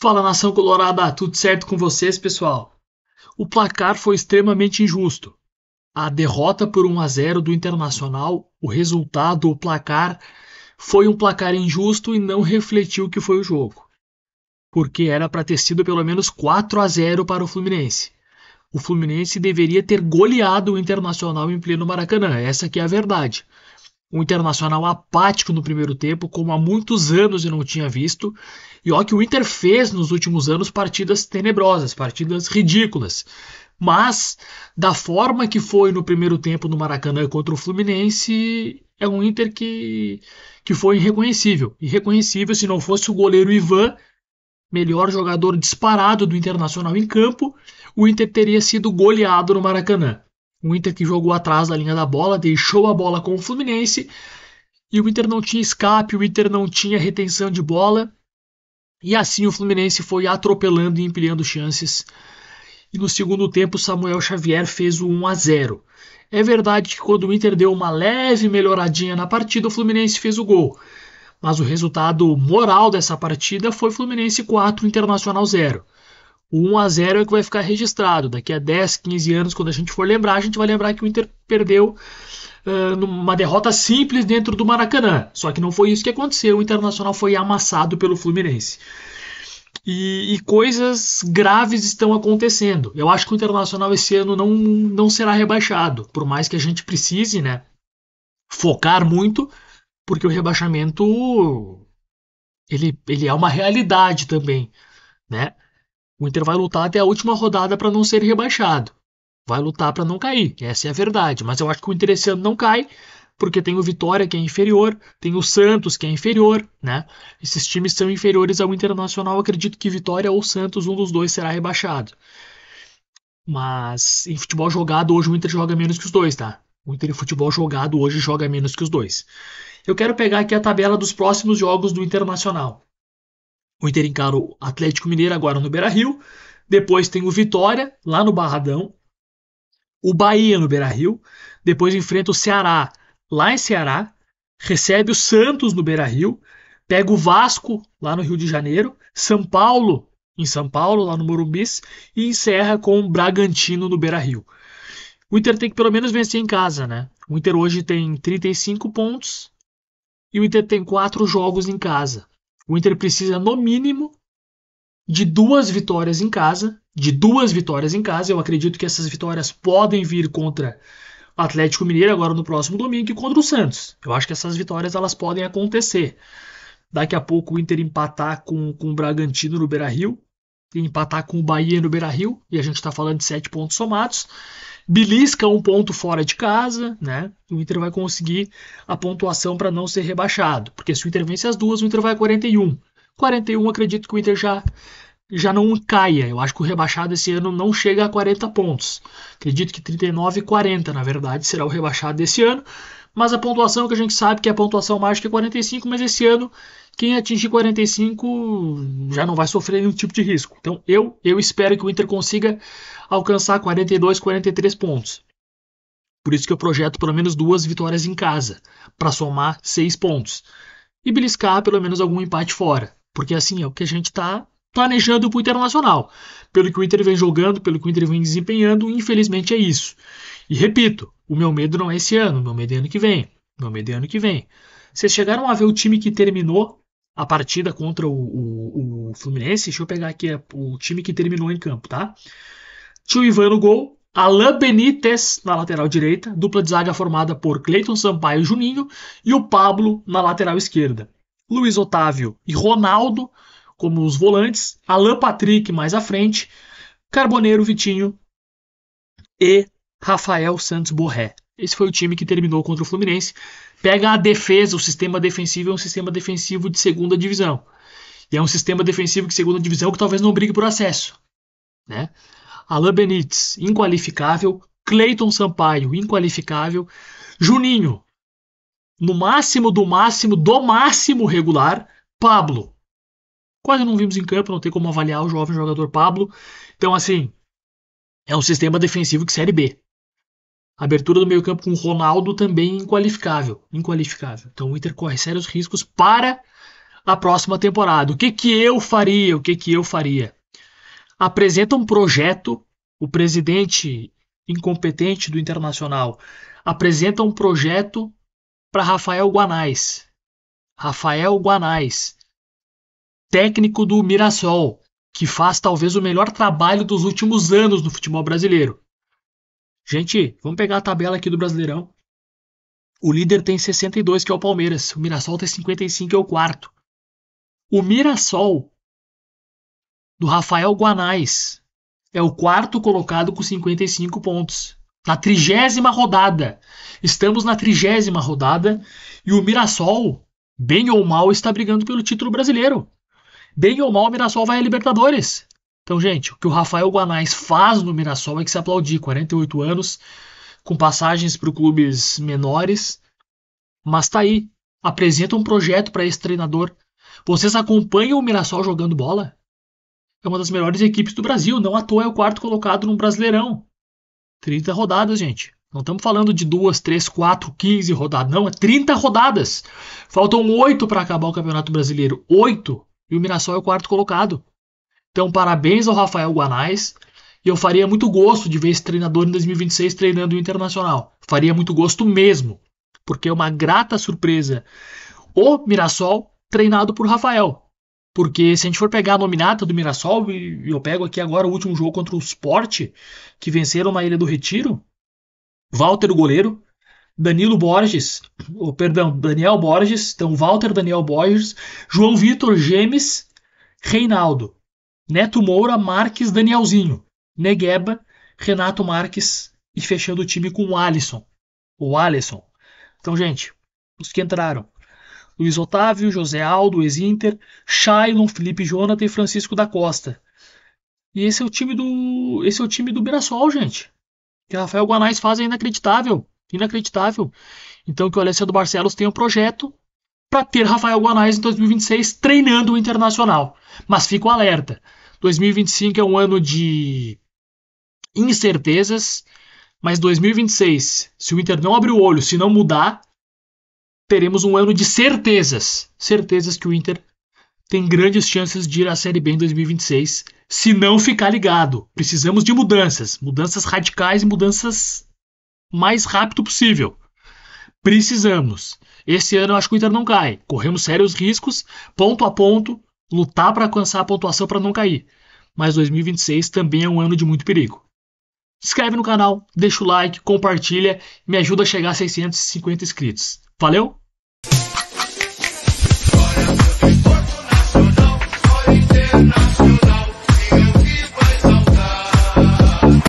Fala, nação colorada, tudo certo com vocês, pessoal? O placar foi extremamente injusto. A derrota por 1-0 do Internacional, o resultado, o placar, foi um placar injusto e não refletiu o que foi o jogo. Porque era para ter sido pelo menos 4-0 para o Fluminense. O Fluminense deveria ter goleado o Internacional em pleno Maracanã, essa que é a verdade. Um Internacional apático no primeiro tempo, como há muitos anos eu não tinha visto. E olha que o Inter fez nos últimos anos partidas tenebrosas, partidas ridículas. Mas, da forma que foi no primeiro tempo no Maracanã contra o Fluminense, é um Inter que foi irreconhecível. Irreconhecível se não fosse o goleiro Ivan, melhor jogador disparado do Internacional em campo, o Inter teria sido goleado no Maracanã. O Inter que jogou atrás da linha da bola, deixou a bola com o Fluminense, e o Inter não tinha escape, o Inter não tinha retenção de bola, e assim o Fluminense foi atropelando e empilhando chances. E no segundo tempo, Samuel Xavier fez o 1-0. É verdade que quando o Inter deu uma leve melhoradinha na partida, o Fluminense fez o gol. Mas o resultado moral dessa partida foi Fluminense 4, Internacional 0. O 1-0 é que vai ficar registrado. Daqui a 10, 15 anos, quando a gente for lembrar, a gente vai lembrar que o Inter perdeu numa derrota simples dentro do Maracanã. Só que não foi isso que aconteceu. O Internacional foi amassado pelo Fluminense. E coisas graves estão acontecendo. Eu acho que o Internacional esse ano não será rebaixado. Por mais que a gente precise, né, focar muito, porque o rebaixamento ele é uma realidade também, né? O Inter vai lutar até a última rodada para não ser rebaixado. Vai lutar para não cair, essa é a verdade. Mas eu acho que o Inter esse ano não cai, porque tem o Vitória que é inferior, tem o Santos que é inferior, né? Esses times são inferiores ao Internacional. Eu acredito que Vitória ou Santos, um dos dois será rebaixado. Mas em futebol jogado hoje o Inter joga menos que os dois, tá? O Inter em futebol jogado hoje joga menos que os dois. Eu quero pegar aqui a tabela dos próximos jogos do Internacional. O Inter encara o Atlético Mineiro agora no Beira-Rio. Depois tem o Vitória, lá no Barradão. O Bahia no Beira-Rio. Depois enfrenta o Ceará, lá em Ceará. Recebe o Santos no Beira-Rio. Pega o Vasco, lá no Rio de Janeiro. São Paulo, em São Paulo, lá no Morumbi. E encerra com o Bragantino no Beira-Rio. O Inter tem que pelo menos vencer em casa, né? O Inter hoje tem 35 pontos. E o Inter tem 4 jogos em casa. O Inter precisa, no mínimo, de 2 vitórias em casa. De 2 vitórias em casa. Eu acredito que essas vitórias podem vir contra o Atlético Mineiro agora no próximo domingo e contra o Santos. Eu acho que essas vitórias elas podem acontecer. Daqui a pouco o Inter empatar com o Bragantino no Beira-Rio. Empatar com o Bahia no Beira-Rio. E a gente está falando de 7 pontos somados. Belisca 1 ponto fora de casa, né? O Inter vai conseguir a pontuação para não ser rebaixado. Porque se o Inter vence as duas, o Inter vai a 41. 41, acredito que o Inter já não caia. Eu acho que o rebaixado esse ano não chega a 40 pontos. Acredito que 39 e 40, na verdade, será o rebaixado desse ano. Mas a pontuação que a gente sabe que é a pontuação mágica é 45, mas esse ano quem atingir 45 já não vai sofrer nenhum tipo de risco. Então eu espero que o Inter consiga alcançar 42, 43 pontos. Por isso que eu projeto pelo menos 2 vitórias em casa, para somar 6 pontos. E beliscar pelo menos algum empate fora. Porque assim é o que a gente está planejando para o Internacional. Pelo que o Inter vem jogando, pelo que o Inter vem desempenhando, infelizmente é isso. E repito, o meu medo não é esse ano, o meu medo é ano que vem. O meu medo é ano que vem. Vocês chegaram a ver o time que terminou a partida contra o Fluminense? Deixa eu pegar aqui o time que terminou em campo, tá? Tio Ivan no gol, Alain Benítez na lateral direita, dupla de zaga formada por Cleiton Sampaio e Juninho, e o Pablo na lateral esquerda. Luiz Otávio e Ronaldo como os volantes, Alan Patrick mais à frente, Carboneiro, Vitinho e Rafael Santos Borré. Esse foi o time que terminou contra o Fluminense. Pega a defesa, o sistema defensivo é um sistema defensivo de segunda divisão. E é um sistema defensivo de segunda divisão que talvez não brigue por acesso, né? Alain Benítez, inqualificável. Cleiton Sampaio, inqualificável. Juninho, no máximo do máximo regular. Pablo, quase não vimos em campo, não tem como avaliar o jovem jogador Pablo. Então, assim, é um sistema defensivo de Série B. Abertura do meio campo com Ronaldo também inqualificável. Então o Inter corre sérios riscos para a próxima temporada. O que que eu faria? O que que eu faria? Apresenta um projeto, o presidente incompetente do Internacional apresenta um projeto para Rafael Guanais. Rafael Guanais, técnico do Mirassol, que faz talvez o melhor trabalho dos últimos anos no futebol brasileiro. Gente, vamos pegar a tabela aqui do Brasileirão. O líder tem 62, que é o Palmeiras. O Mirassol tem 55, que é o quarto. O Mirassol, do Rafael Guanais, é o quarto colocado com 55 pontos. Na 30ª rodada. Estamos na 30ª rodada e o Mirassol, bem ou mal, está brigando pelo título brasileiro. Bem ou mal, o Mirassol vai a Libertadores. Então, gente, o que o Rafael Guanais faz no Mirassol é que se aplaudir. 48 anos, com passagens para clubes menores. Mas tá aí. Apresenta um projeto para esse treinador. Vocês acompanham o Mirassol jogando bola? É uma das melhores equipes do Brasil. Não à toa é o quarto colocado no Brasileirão. 30 rodadas, gente. Não estamos falando de 2, 3, 4, 15 rodadas. Não, é 30 rodadas. Faltam 8 para acabar o Campeonato Brasileiro. 8. E o Mirassol é o quarto colocado. Então, parabéns ao Rafael Guanais. E eu faria muito gosto de ver esse treinador em 2026 treinando o Internacional. Faria muito gosto mesmo. Porque é uma grata surpresa o Mirassol treinado por Rafael. Porque se a gente for pegar a nominata do Mirassol, e eu pego aqui agora o último jogo contra o Sport, que venceram na Ilha do Retiro, Walter, o goleiro, Daniel Borges, então Walter, Daniel Borges, João Vitor, Gemes, Reinaldo, Neto Moura, Marques, Danielzinho, Negueba, Renato Marques e fechando o time com o Alisson. Então, gente, os que entraram: Luiz Otávio, José Aldo, ex-Inter, Shailon, Felipe Jonathan e Francisco da Costa. E esse é o time do Mirassol, gente. Que Rafael Guanais faz é inacreditável. Inacreditável. Então que o Alessandro Barcelos tem um projeto para ter Rafael Guanais em 2026 treinando o Internacional. Mas fica o alerta. 2025 é um ano de incertezas, mas 2026, se o Inter não abrir o olho, se não mudar, teremos um ano de certezas. Certezas que o Inter tem grandes chances de ir à Série B em 2026, se não ficar ligado. Precisamos de mudanças. Mudanças radicais e mudanças mais rápido possível. Precisamos. Esse ano eu acho que o Inter não cai. Corremos sérios riscos, ponto a ponto, lutar para alcançar a pontuação para não cair. Mas 2026 também é um ano de muito perigo. Se inscreve no canal, deixa o like, compartilha, me ajuda a chegar a 650 inscritos. Valeu?